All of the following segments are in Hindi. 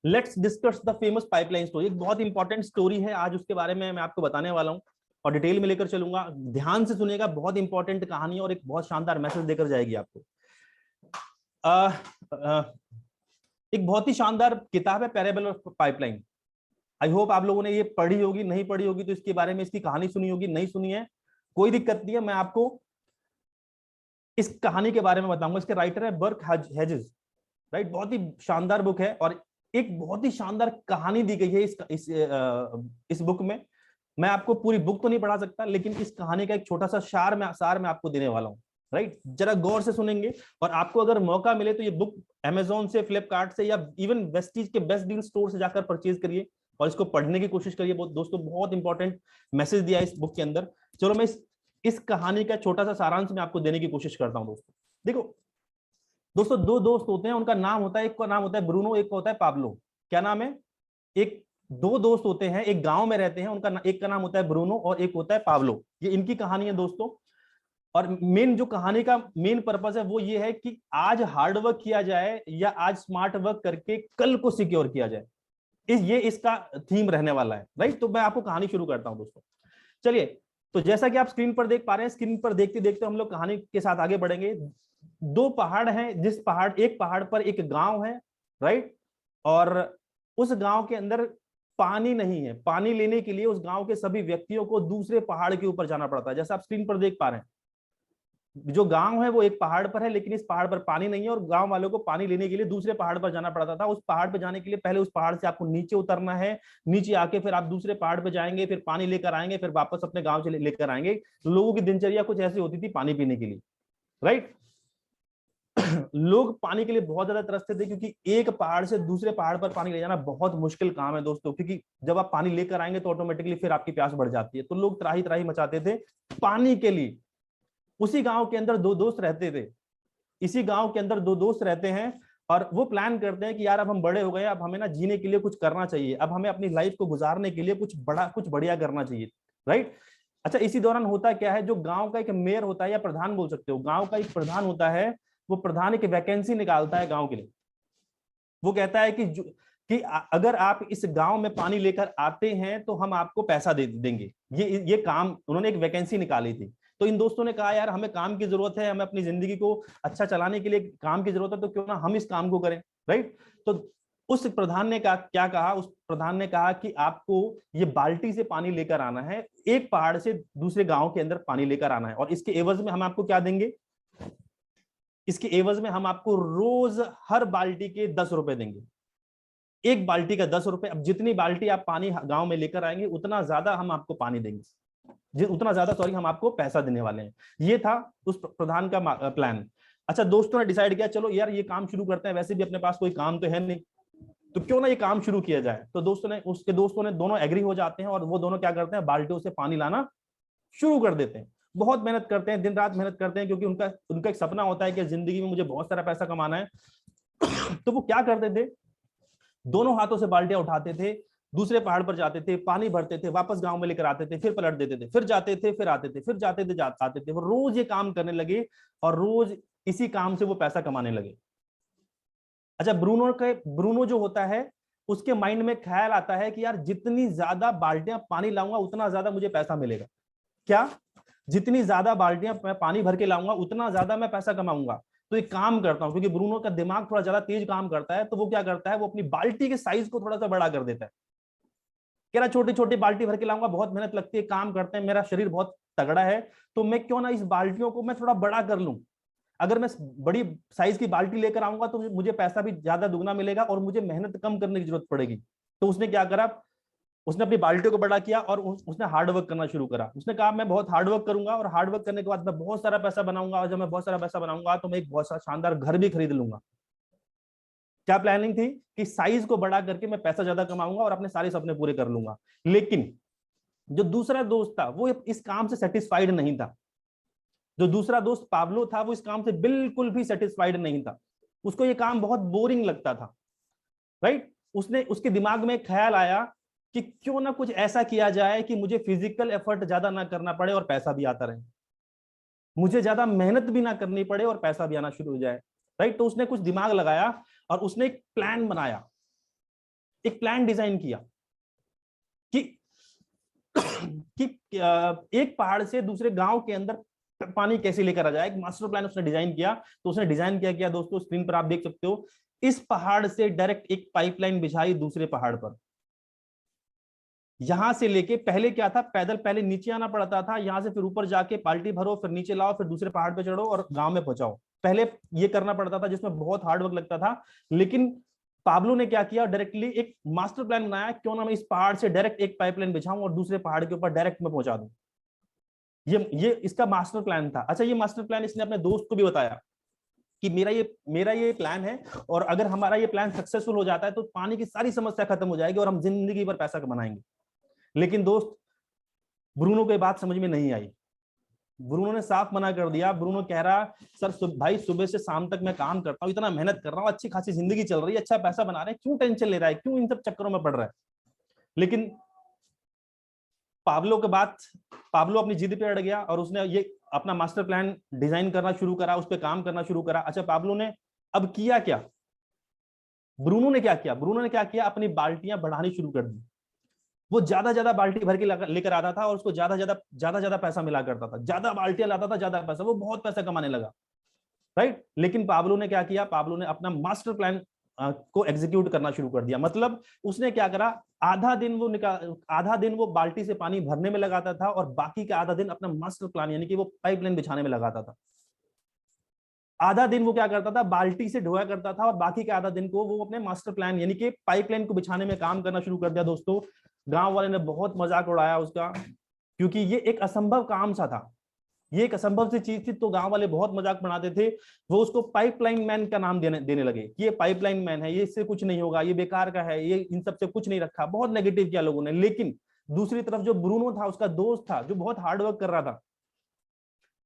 Let's discuss the famous pipeline story. एक बहुत इंपॉर्टेंट स्टोरी है, आज उसके बारे में मैं आपको बताने वाला हूँ और डिटेल में लेकर चलूंगा। ध्यान से सुनिएगा, बहुत इंपॉर्टेंट कहानी और एक बहुत शानदार मैसेज देकर जाएगी आपको। एक बहुत ही शानदार किताब है parable of pipeline. I hope आप लोगों ने ये पढ़ी होगी, नहीं पढ़ी होगी तो इसके बारे में, इसकी कहानी सुनी होगी, नहीं सुनी है कोई दिक्कत नहीं है, मैं आपको इस कहानी के बारे में बताऊंगा। इसके राइटर है बर्क हेजेस, राइट। बहुत ही शानदार बुक है और एक बहुत ही शानदार कहानी दी गई है इस बुक में। मैं आपको पूरी बुक तो नहीं पढ़ा सकता, लेकिन इस कहानी का एक छोटा सा सार मैं आपको देने वाला हूँ, राइट। जरा गौर से सुनेंगे और आपको अगर मौका मिले तो ये बुक अमेजोन से, फ्लिपकार्ट से या इवन वेस्टीज के बेस्ट डील स्टोर से जाकर परचेज करिए और इसको पढ़ने की कोशिश करिए। दोस्तों बहुत इंपॉर्टेंट मैसेज दिया है इस बुक के अंदर। चलो मैं इस कहानी का छोटा सा सारांश में आपको देने की कोशिश करता हूं। देखो दोस्तों, दो दोस्त होते हैं, उनका नाम होता है, एक का नाम होता है ब्रूनो, एक का होता है पाब्लो। क्या नाम है? दो दोस्त होते हैं, एक गांव में रहते हैं, उनका एक का नाम होता है ब्रूनो और एक होता है पाब्लो। ये इनकी कहानी है दोस्तों। और मेन जो कहानी का मेन पर्पस है वो ये है कि आज हार्ड वर्क किया जाए या आज स्मार्ट वर्क करके कल को सिक्योर किया जाए। ये इसका थीम रहने वाला है, राइट। तो मैं आपको कहानी शुरू करता हूं दोस्तों। चलिए, तो जैसा कि आप स्क्रीन पर देख पा रहे हैं, स्क्रीन पर देखते देखते हम लोग कहानी के साथ आगे बढ़ेंगे। दो पहाड़ हैं, एक पहाड़ पर एक गांव है, राइट। और उस गांव के अंदर पानी नहीं है। पानी लेने के लिए उस गांव के सभी व्यक्तियों को दूसरे पहाड़ के ऊपर जाना पड़ता है। जैसा आप स्क्रीन पर देख पा रहे हैं, जो गांव है वो एक पहाड़ पर है, लेकिन इस पहाड़ पर पानी नहीं है और गांव वालों को पानी लेने के लिए दूसरे पहाड़ पर जाना पड़ता था। उस पहाड़ पर जाने के लिए पहले उस पहाड़ से आपको नीचे उतरना है, नीचे आके फिर आप दूसरे पहाड़ पर जाएंगे, फिर पानी लेकर आएंगे, फिर वापस अपने गांव से लेकर आएंगे। लोगों की दिनचर्या कुछ ऐसी होती थी पानी पीने के लिए, राइट। लोग पानी के लिए बहुत ज्यादा तरसते थे, क्योंकि एक पहाड़ से दूसरे पहाड़ पर पानी ले जाना बहुत मुश्किल काम है दोस्तों। क्योंकि जब आप पानी लेकर आएंगे तो ऑटोमेटिकली फिर आपकी प्यास बढ़ जाती है। तो लोग त्राही त्राही मचाते थे पानी के लिए। उसी गांव के अंदर दो दोस्त रहते थे, इसी गांव के अंदर दो दोस्त रहते हैं और वो प्लान करते हैं कि यार अब हम बड़े हो गए, अब हमें ना जीने के लिए कुछ करना चाहिए, अब हमें अपनी लाइफ को गुजारने के लिए कुछ बढ़िया करना चाहिए, राइट। अच्छा, इसी दौरान होता क्या है, जो गांव का एक मेयर होता है या प्रधान बोल सकते हो, गांव का एक प्रधान होता है, वो प्रधान एक वैकेंसी निकालता है गांव के लिए। वो कहता है कि अगर आप इस गांव में पानी लेकर आते हैं तो हम आपको पैसा दे देंगे। ये काम उन्होंने एक वैकेंसी निकाली थी। तो इन दोस्तों ने कहा यार हमें काम की जरूरत है, हमें अपनी जिंदगी को अच्छा चलाने के लिए काम की जरूरत है, तो क्यों ना हम इस काम को करें, राइट। तो उस प्रधान ने क्या कहा, उस प्रधान ने कहा कि आपको ये बाल्टी से पानी लेकर आना है, एक पहाड़ से दूसरे गांव के अंदर पानी लेकर आना है, और इसके एवज में हम आपको क्या देंगे, इसके एवज में हम आपको रोज हर बाल्टी के 10 रुपए देंगे। एक बाल्टी का 10 रुपए। अब जितनी बाल्टी आप पानी गांव में लेकर आएंगे उतना ज्यादा हम आपको पानी देंगे, उतना ज्यादा सॉरी हम आपको पैसा देने वाले हैं। ये था उस प्रधान का प्लान। अच्छा, दोस्तों ने डिसाइड किया चलो यार ये काम शुरू करते हैं, वैसे भी अपने पास कोई काम तो है नहीं, तो क्यों ना ये काम शुरू किया जाए। तो दोस्तों ने दोनों एग्री हो जाते हैं और वो दोनों क्या करते हैं, बाल्टियों से पानी लाना शुरू कर देते हैं। बहुत मेहनत करते हैं, दिन रात मेहनत करते हैं, क्योंकि उनका एक सपना होता है कि जिंदगी में मुझे बहुत सारा पैसा कमाना है। तो वो क्या करते थे, दोनों हाथों से बाल्टियां उठाते थे, दूसरे पहाड़ पर जाते थे, पानी भरते थे, वापस गांव में लेकर आते थे, फिर पलट देते थे, फिर जाते थे, फिर आते थे, फिर जाते थे, आते थे। वो रोज ये काम करने लगे और रोज इसी काम से वो पैसा कमाने लगे। अच्छा, ब्रूनो जो होता है उसके माइंड में ख्याल आता है कि यार जितनी ज्यादा बाल्टियां पानी लाऊंगा उतना ज्यादा मुझे पैसा मिलेगा। क्या? जितनी ज्यादा बाल्टियां मैं पानी भर के लाऊंगा उतना ज्यादा मैं पैसा कमाऊंगा। तो एक काम करता हूं, क्योंकि ब्रूनो का दिमाग थोड़ा ज्यादा तेज काम करता है, तो वो क्या करता है, वो अपनी बाल्टी के साइज को थोड़ा सा बड़ा कर देता है। कह रहा छोटी छोटी बाल्टी भर के लाऊंगा, बहुत मेहनत लगती है, काम करते हैं, मेरा शरीर बहुत तगड़ा है, तो मैं क्यों ना इस बाल्टियों को मैं थोड़ा बड़ा कर लूं। अगर मैं बड़ी साइज की बाल्टी लेकर आऊंगा तो मुझे पैसा भी ज्यादा दुगना मिलेगा और मुझे मेहनत कम करने की जरूरत पड़ेगी। तो उसने क्या करा, उसने अपनी बाल्टी को बड़ा किया और उसने हार्ड वर्क करना शुरू करा। उसने कहा मैं बहुत हार्ड वर्क करूंगा और हार्ड वर्क करने के बाद मैं बहुत सारा पैसा बनाऊंगा, और जब मैं बहुत सारा पैसा बनाऊंगा तो मैं एक बहुत सारा शानदार घर भी खरीद लूंगा। क्या प्लानिंग थी कि साइज को बड़ा करके मैं पैसा ज्यादा कमाऊंगा और अपने सारे सपने पूरे कर लूंगा। लेकिन जो दूसरा दोस्त था वो इस काम से सेटिस्फाइड नहीं था। जो दूसरा दोस्त पाब्लो था वो इस काम से बिल्कुल भी सेटिस्फाइड नहीं था। उसको ये काम बहुत बोरिंग लगता था, राइट। उसके दिमाग में ख्याल आया कि क्यों ना कुछ ऐसा किया जाए कि मुझे फिजिकल एफर्ट ज्यादा ना करना पड़े और पैसा भी आता रहे, मुझे ज्यादा मेहनत भी ना करनी पड़े और पैसा भी आना शुरू हो जाए, राइट। तो उसने कुछ दिमाग लगाया और उसने एक प्लान बनाया। एक प्लान डिजाइन किया कि कि एक पहाड़ से दूसरे गांव के अंदर पानी कैसे लेकर आ जाए, एक मास्टर प्लान उसने डिजाइन किया। तो उसने डिजाइन किया दोस्तों, स्क्रीन पर आप देख सकते हो, इस पहाड़ से डायरेक्ट एक पाइपलाइन बिछाई दूसरे पहाड़ पर। यहां से लेके, पहले क्या था, पैदल पहले नीचे आना पड़ता था, यहां से फिर ऊपर जाके बाल्टी भरो, फिर नीचे लाओ, फिर दूसरे पहाड़ पे चढ़ो और गांव में पहुंचाओ। पहले ये करना पड़ता था जिसमें बहुत हार्ड वर्क लगता था। लेकिन पाब्लो ने क्या किया, डायरेक्टली एक मास्टर प्लान बनाया, क्यों ना मैं इस पहाड़ से डायरेक्ट एक पाइपलाइन बिछाऊं और दूसरे पहाड़ के ऊपर डायरेक्ट में पहुंचा दूं। ये इसका मास्टर प्लान था। अच्छा, ये मास्टर प्लान इसने अपने दोस्त को भी बताया कि मेरा ये प्लान है, और अगर हमारा ये प्लान सक्सेसफुल हो जाता है तो पानी की सारी समस्या खत्म हो जाएगी और हम जिंदगी भर पैसा कमाएंगे। लेकिन दोस्त, ब्रूनो को ये बात समझ में नहीं आई। ब्रूनो ने साफ मना कर दिया। ब्रूनो कह रहा, सर भाई सुबह से शाम तक मैं काम करता हूँ, इतना मेहनत कर रहा हूँ, अच्छी खासी जिंदगी चल रही है, अच्छा पैसा बना रहे हैं, क्यों टेंशन ले रहा है, क्यों इन सब चक्करों में पड़ रहा है। लेकिन पाब्लो अपनी जिद पे अड़ गया और उसने ये अपना मास्टर प्लान डिजाइन करना शुरू करा, उस पर काम करना शुरू करा। अच्छा, पाब्लो ने अब किया क्या, ब्रूनो ने क्या किया, अपनी बाल्टियां बढ़ानी शुरू कर दी। वो ज्यादा बाल्टी भर के लेकर आता था और उसको ज्यादा पैसा मिला करता था, ज्यादा बाल्टियां लाता था, ज्यादा पैसा, वो बहुत पैसा कमाने लगा, राइट। लेकिन पाब्लो ने क्या किया, पाब्लो ने अपना मास्टर प्लान को एग्जीक्यूट करना शुरू कर दिया। मतलब उसने क्या करा, आधा दिन वो बाल्टी से पानी भरने में लगाता था और बाकी का आधा दिन अपना मास्टर प्लान यानी कि वो पाइपलाइन बिछाने में लगाता था। आधा दिन वो क्या करता था, बाल्टी से ढोया करता था, और बाकी के आधा दिन को वो अपने मास्टर प्लान यानी कि पाइपलाइन को बिछाने में काम करना शुरू कर दिया। दोस्तों, गांव वाले ने बहुत मजाक उड़ाया उसका, क्योंकि ये एक असंभव काम सा था, ये एक असंभव सी चीज थी। तो गांव वाले बहुत मजाक बनाते थे। वो उसको पाइपलाइन मैन का नाम देने लगे कि ये पाइपलाइन मैन है, ये इससे कुछ नहीं होगा, ये बेकार का है, ये इन सब से कुछ नहीं रखा। बहुत नेगेटिव किया लोगों ने। लेकिन दूसरी तरफ जो ब्रूनो था, उसका दोस्त था, जो बहुत हार्डवर्क कर रहा था,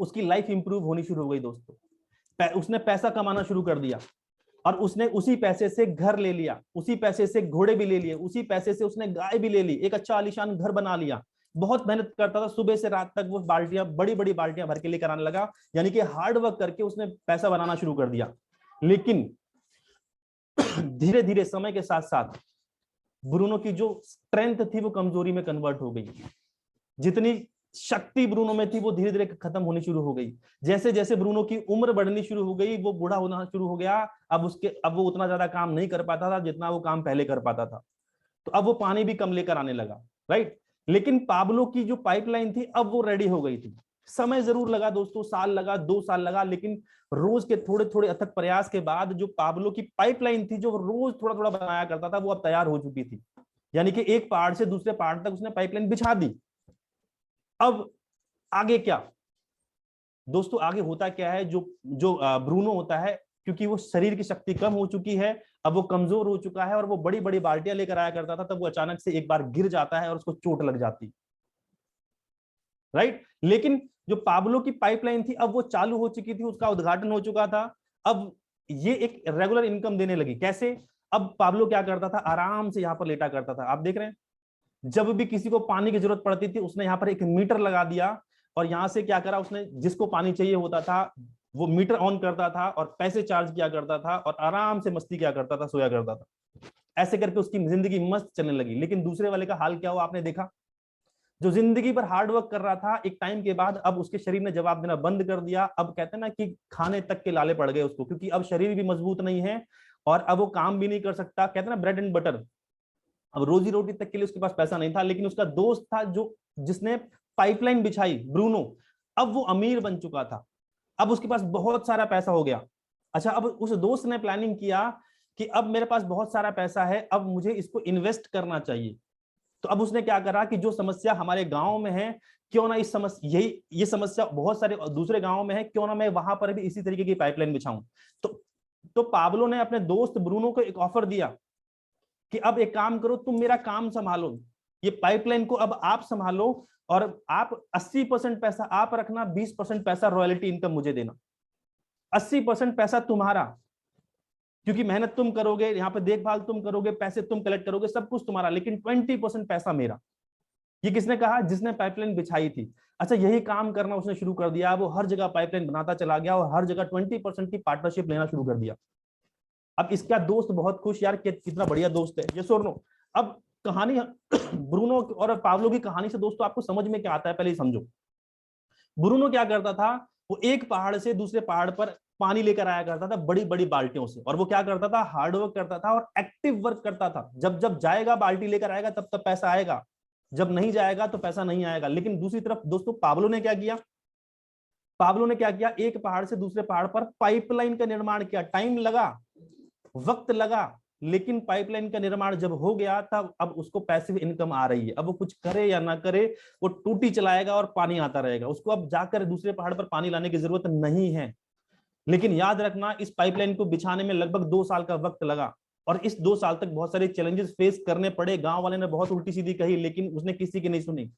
उसकी लाइफ इंप्रूव होनी शुरू हो गई। दोस्तों, उसने पैसा कमाना शुरू कर दिया और उसने उसी पैसे से घर ले लिया, उसी पैसे से घोड़े भी ले लिए, उसी पैसे से उसने गाय भी ले ली, एक अच्छा आलीशान घर बना लिया। बहुत मेहनत करता था, सुबह से रात तक वो बाल्टियां, बड़ी बाल्टियां भर के लेकर आने लगा, यानी कि हार्ड वर्क करके उसने पैसा बनाना शुरू कर दिया। लेकिन धीरे धीरे समय के साथ साथ ब्रूनो की जो स्ट्रेंथ थी वो कमजोरी में कन्वर्ट हो गई। जितनी शक्ति ब्रूनो में थी वो धीरे धीरे खत्म होनी शुरू हो गई। जैसे जैसे ब्रूनो की उम्र बढ़नी शुरू हो गई, वो बूढ़ा होना शुरू हो गया। अब वो उतना ज्यादा काम नहीं कर पाता था जितना वो काम पहले कर पाता था। तो अब वो पानी भी कम लेकर आने लगा, राइट। लेकिन पाब्लो की जो पाइपलाइन थी अब वो रेडी हो गई थी। समय जरूर लगा दोस्तों, साल लगा, 2 साल लगा, लेकिन रोज के थोड़े थोड़े अथक प्रयास के बाद जो पाब्लो की पाइपलाइन थी, जो रोज थोड़ा थोड़ा बनाया करता था, वो अब तैयार हो चुकी थी। यानी कि एक पहाड़ से दूसरे पहाड़ तक उसने पाइपलाइन बिछा दी। अब आगे क्या दोस्तों, आगे होता क्या है, जो ब्रूनो होता है, क्योंकि वो शरीर की शक्ति कम हो चुकी है, अब वो कमजोर हो चुका है और वो बड़ी बड़ी बाल्टियां लेकर आया करता था, तब वो अचानक से एक बार गिर जाता है और उसको चोट लग जाती, राइट। लेकिन जो पाब्लो की पाइपलाइन थी अब वो चालू हो चुकी थी, उसका उद्घाटन हो चुका था। अब ये एक रेगुलर इनकम देने लगी। कैसे, अब पाब्लो क्या करता था, आराम से यहां पर लेटा करता था। आप देख रहे हैं, जब भी किसी को पानी की जरूरत पड़ती थी उसने यहाँ पर एक मीटर लगा दिया और यहां से क्या करा, उसने जिसको पानी चाहिए होता था वो मीटर ऑन करता था और पैसे चार्ज किया करता था और आराम से मस्ती किया करता था, सोया करता था। ऐसे करके उसकी जिंदगी मस्त चलने लगी। लेकिन दूसरे वाले का हाल क्या हुआ, आपने देखा, जो जिंदगी भर हार्ड वर्क कर रहा था, एक टाइम के बाद अब उसके शरीर ने जवाब देना बंद कर दिया। अब कहते हैं ना कि खाने तक के लाले पड़ गए उसको, क्योंकि अब शरीर भी मजबूत नहीं है और अब वो काम भी नहीं कर सकता। कहते हैं ना ब्रेड एंड बटर, अब रोजी रोटी तक के लिए उसके पास पैसा नहीं था। लेकिन उसका दोस्त था जिसने पाइपलाइन बिछाई, ब्रूनो, अब वो अमीर बन चुका था, अब उसके पास बहुत सारा पैसा हो गया। अच्छा, अब उस दोस्त ने प्लानिंग किया कि अब मेरे पास बहुत सारा पैसा है, अब मुझे इसको इन्वेस्ट करना चाहिए। तो अब उसने क्या करा कि जो समस्या हमारे गांव में है, क्यों ना इस समस्या, ये समस्या बहुत सारे दूसरे गांव में है, क्यों ना मैं वहां पर भी इसी तरीके की पाइपलाइन बिछाऊं। तो पाब्लो ने अपने दोस्त ब्रूनो को एक ऑफर दिया कि अब एक काम करो, तुम मेरा काम संभालो, ये पाइपलाइन को अब आप संभालो और आप 80% पैसा आप रखना, 20% पैसा रॉयल्टी इनकम मुझे देना। 80% पैसा तुम्हारा, क्योंकि मेहनत तुम करोगे, यहाँ पे देखभाल तुम करोगे, पैसे तुम कलेक्ट करोगे, सब कुछ तुम्हारा, लेकिन 20% पैसा मेरा। ये किसने कहा, जिसने पाइपलाइन बिछाई थी। अच्छा, यही काम करना उसने शुरू कर दिया। वो हर जगह पाइपलाइन बनाता चला गया और हर जगह 20% की पार्टनरशिप लेना शुरू कर दिया। अब इसका दोस्त बहुत खुश, यार कितना बढ़िया दोस्त है, ये सुनो। अब कहानी ब्रूनो और पाब्लो की कहानी से दोस्तों आपको समझ में क्या आता है, पहले समझो। ब्रूनो क्या करता था, वो एक पहाड़ से दूसरे पहाड़ पर पानी लेकर आया करता था बड़ी बड़ी बाल्टियों से, और वो क्या करता था, हार्डवर्क करता था और एक्टिव वर्क करता था। जब जब जाएगा बाल्टी लेकर आएगा, तब तब पैसा आएगा, जब नहीं जाएगा तो पैसा नहीं आएगा। लेकिन दूसरी तरफ दोस्तों पाब्लो ने क्या किया, पाब्लो ने क्या किया, एक पहाड़ से दूसरे पहाड़ पर पाइपलाइन का निर्माण किया। टाइम लगा, वक्त लगा, लेकिन पाइपलाइन का निर्माण जब हो गया तब अब उसको पैसिव इनकम आ रही है। अब वो कुछ करे या ना करे, वो टूटी चलाएगा और पानी आता रहेगा, उसको अब जाकर दूसरे पहाड़ पर पानी लाने की जरूरत नहीं है। लेकिन याद रखना, इस पाइपलाइन को बिछाने में लगभग 2 साल का वक्त लगा, और इस 2 साल तक बहुत सारे चैलेंजेस फेस करने पड़े। गांव वाले ने बहुत उल्टी सीधी कही, लेकिन उसने किसी की नहीं सुनी।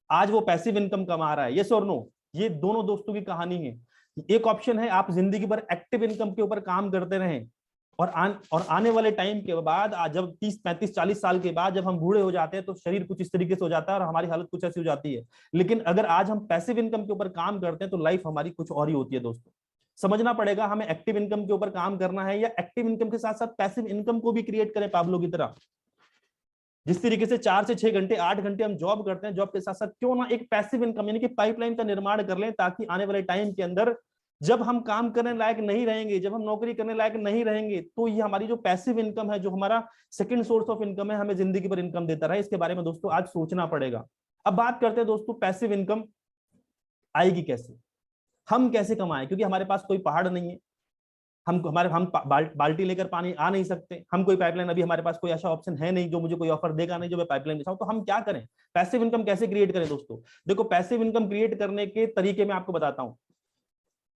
आज वो पैसिव इनकम कमा रहा है। यस और नो, ये दोनों दोस्तों की कहानी है। एक ऑप्शन है, आप जिंदगी भर एक्टिव इनकम के ऊपर काम करते रहें, और आने वाले टाइम के बाद, जब 30 35 40 साल के बाद जब हम बूढ़े हो जाते हैं, तो शरीर कुछ इस तरीके से हो जाता है और हमारी हालत कुछ ऐसी हो जाती है। लेकिन अगर आज हम पैसिव इनकम के ऊपर काम करते हैं, तो लाइफ हमारी कुछ और ही होती है दोस्तों। समझना पड़ेगा, हमें एक्टिव इनकम के ऊपर काम करना है, या एक्टिव इनकम के साथ साथ पैसिव इनकम को भी क्रिएट करें पाब्लो की तरह। जिस तरीके से 4 से 6 घंटे 8 घंटे हम जॉब करते हैं, जॉब के साथ साथ क्यों ना एक पैसिव इनकम यानी कि पाइपलाइन का निर्माण कर लें, ताकि आने वाले टाइम के अंदर जब हम काम करने लायक नहीं रहेंगे, जब हम नौकरी करने लायक नहीं रहेंगे, तो ये हमारी जो पैसिव इनकम है, जो हमारा सेकंड सोर्स ऑफ इनकम है, हमें जिंदगी भर इनकम देता रहे। इसके बारे में दोस्तों आज सोचना पड़ेगा। अब बात करते हैं दोस्तों, पैसिव इनकम आएगी कैसे, हम कैसे कमाएं, क्योंकि हमारे पास कोई पहाड़ नहीं है, हम बाल्टी लेकर पानी आ नहीं सकते, हम कोई पाइपलाइन, अभी हमारे पास कोई ऐसा ऑप्शन है नहीं जो मुझे कोई ऑफर देगा नहीं जो मैं पाइपलाइन बिछाऊं। तो हम क्या करें, पैसिव इनकम कैसे क्रिएट करें दोस्तों। देखो, पैसिव इनकम क्रिएट करने के तरीके मैं आपको बताता हूं।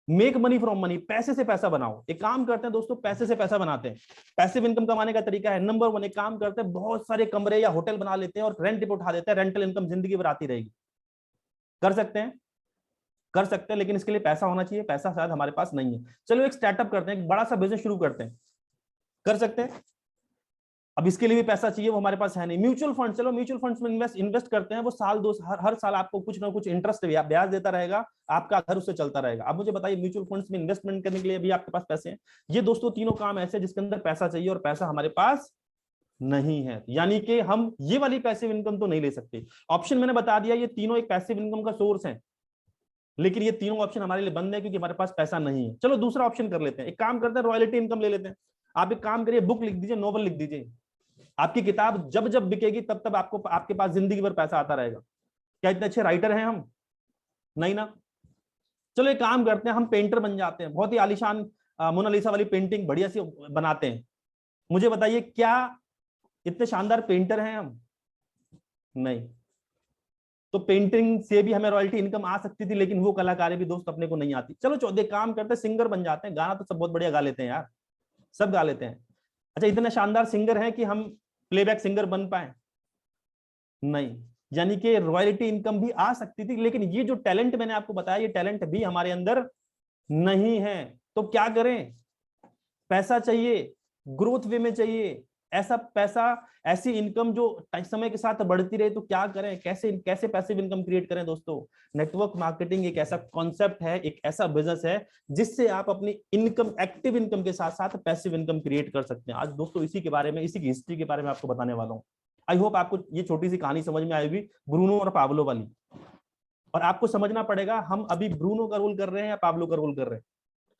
मेक मनी फ्रॉम मनी, पैसे से पैसा बनाओ। एक काम करते हैं दोस्तों, पैसे से पैसा बनाते हैं। पैसिव इनकम कमाने का तरीका है, नंबर 1, एक काम करते हैं, बहुत सारे कमरे या होटल बना लेते हैं और रेंट पे उठा देते हैं, रेंटल इनकम जिंदगी भर आती रहेगी। कर सकते हैं, कर सकते हैं, लेकिन इसके लिए पैसा होना चाहिए, पैसा शायद हमारे पास नहीं है। चलो एक स्टार्टअप करते हैं, एक बड़ा सा बिजनेस शुरू करते हैं, कर सकते हैं। अब इसके लिए भी पैसा चाहिए, वो हमारे पास है नहीं। म्यूचुअल फंड, चलो म्यूचुअल फंड्स में इन्वेस्ट करते हैं, वो साल दो हर साल आपको कुछ ना कुछ इंटरेस्ट ब्याज देता रहेगा, आपका घर उससे चलता रहेगा। अब मुझे बताइए, म्यूचुअल फंड्स में इन्वेस्टमेंट करने के लिए भी आपके पास पैसे हैं। ये दोस्तों तीनों काम ऐसे जिसके अंदर पैसा चाहिए और पैसा हमारे पास नहीं है, यानी कि हम ये वाली पैसिव इनकम तो नहीं ले सकते। ऑप्शन मैंने बता दिया, ये तीनों एक पैसिव इनकम का सोर्स है, लेकिन ये तीनों ऑप्शन हमारे लिए बंद है क्योंकि हमारे पास पैसा नहीं है। चलो दूसरा ऑप्शन कर लेते हैं, एक काम करते हैं, रॉयल्टी इनकम ले लेते हैं। आप एक काम करिए, बुक लिख दीजिए, नोवेल लिख दीजिए, आपकी किताब जब जब बिकेगी तब तब आपको आपके पास जिंदगी भर पैसा आता रहेगा। क्या इतने अच्छे राइटर हैं हम? नहीं ना। चलो एक काम करते हैं, हम पेंटर बन जाते हैं, बहुत ही आलीशान मोनालिसा वाली पेंटिंग बढ़िया सी बनाते हैं। मुझे बताइए, क्या इतने शानदार पेंटर हैं हम? नहीं। तो पेंटिंग से भी हमें रॉयल्टी इनकम आ सकती थी, लेकिन वो कलाकारी भी दोस्त अपने को नहीं आती। चलो चौथे काम करते हैं, सिंगर बन जाते हैं। गाना तो सब बहुत बढ़िया गा लेते हैं यार, सब गा लेते हैं। अच्छा, इतने शानदार सिंगर हैं कि हम प्लेबैक सिंगर बन पाए? नहीं। यानी कि रॉयल्टी इनकम भी आ सकती थी, लेकिन ये जो टैलेंट मैंने आपको बताया, ये टैलेंट भी हमारे अंदर नहीं है। तो क्या करें, पैसा चाहिए, ग्रोथ वे में चाहिए, ऐसा पैसा, ऐसी इनकम जो समय के साथ बढ़ती रहे। तो क्या करें, कैसे कैसे पैसिव इनकम क्रिएट करें दोस्तों। नेटवर्क मार्केटिंग एक ऐसा कॉन्सेप्ट है, एक ऐसा बिजनेस है जिससे आप अपनी इनकम, एक्टिव इनकम के साथ साथ पैसिव इनकम क्रिएट कर सकते हैं। आज दोस्तों इसी के बारे में, इसी की हिस्ट्री के बारे में आपको बताने वाला हूं। आई होप आपको ये छोटी सी कहानी समझ में आएगी, ब्रूनो और पाब्लो वाली। और आपको समझना पड़ेगा, हम अभी ब्रूनो का रोल कर रहे हैं या पाब्लो का रोल कर रहे हैं।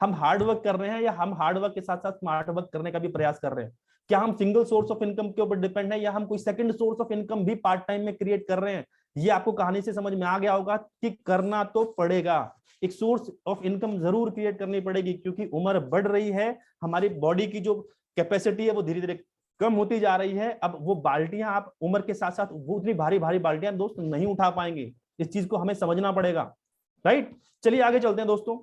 हम हार्ड वर्क कर रहे हैं या हम हार्ड वर्क के साथ साथ स्मार्ट वर्क करने का भी प्रयास कर रहे हैं। क्या हम सिंगल सोर्स ऑफ इनकम के ऊपर डिपेंड है, या हम कोई सेकंड सोर्स ऑफ इनकम भी पार्ट टाइम में क्रिएट कर रहे हैं। ये आपको कहानी से समझ में आ गया होगा कि करना तो पड़ेगा, एक सोर्स ऑफ इनकम जरूर क्रिएट करनी पड़ेगी, क्योंकि उम्र बढ़ रही है, हमारी बॉडी की जो कैपेसिटी है वो धीरे धीरे कम होती जा रही है। अब वो बाल्टियां आप उम्र के साथ साथ वो उतनी भारी भारी बाल्टियां दोस्त नहीं उठा पाएंगे। इस चीज को हमें समझना पड़ेगा, राइट। चलिए आगे चलते हैं दोस्तों।